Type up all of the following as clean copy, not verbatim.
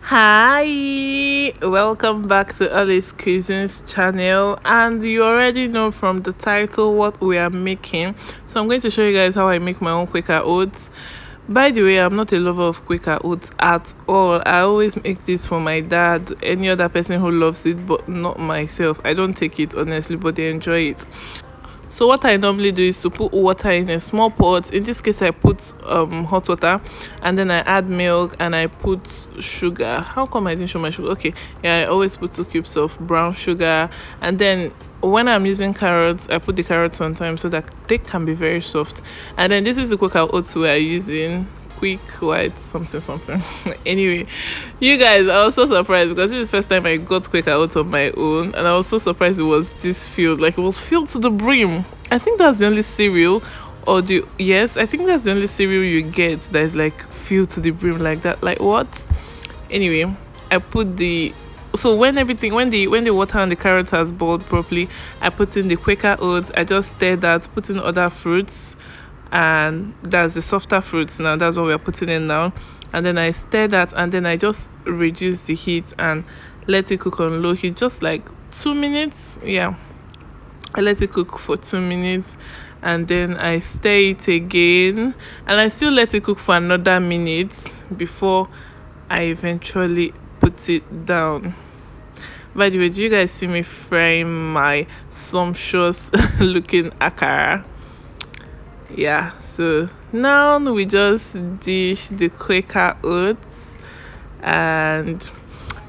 Hi, welcome back to olyscuisines channel, and you already know from the title what we are making. So I'm going to show you guys how I make my own Quaker oats. By the way, I'm not a lover of Quaker oats at all. I always make this for my dad, any other person who loves it, but not myself. I don't take it honestly, but they enjoy it. So what I normally do is to put water in a small pot. In this case, I put hot water, and then I add milk, and I put sugar. How come I didn't show my sugar? Okay, yeah, I always put 2 cubes of brown sugar, and then when I'm using carrots, I put the carrots on time so that they can be very soft. And then this is the Quaker oats we are using. Quick white something. Anyway, you guys, I was so surprised because this is the first time I got Quaker out on my own, and I was so surprised it was this filled. Like, it was filled to the brim. I think that's the only cereal, or the yes, I think that's the only cereal you get that is like filled to the brim like that. Like, what? Anyway, I put the so when the water and the carrot has boiled properly, I put in the Quaker oats. I just stir that, put in other fruits, and that's the softer fruits. Now that's what we're putting in now, and then I stir that, and then I just reduce the heat and let it cook on low heat, just like 2 minutes. Yeah, I let it cook for 2 minutes, and then I stir it again, and I still let it cook for another minute before I eventually put it down. By the way, do you guys see me frying my sumptuous looking akara? Yeah, so now we just dish the Quaker oats, and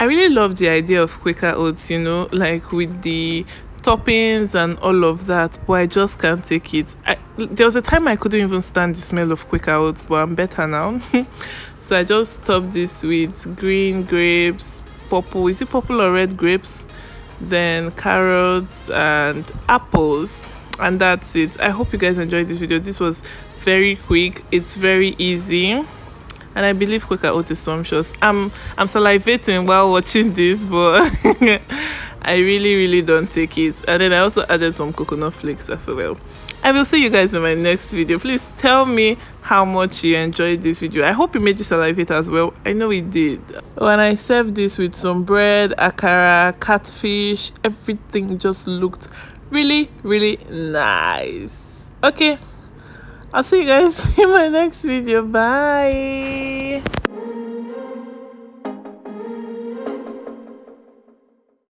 I really love the idea of Quaker oats, like with the toppings and all of that, but I just can't take it. There was a time I couldn't even stand the smell of Quaker oats, but I'm better now. So I just topped this with green grapes, purple, is it purple or red grapes, then carrots and apples, and that's it. I hope you guys enjoyed this video. This was very quick, it's very easy, and I believe Quaker oat is sumptuous. I'm salivating while watching this, but I really don't take it. And then I also added some coconut flakes as well. I will see you guys in my next video. Please tell me how much you enjoyed this video. I hope it made you salivate as well. I know it did. When I served this with some bread, akara, catfish, everything just looked really nice. Okay, I'll see you guys in my next video. Bye.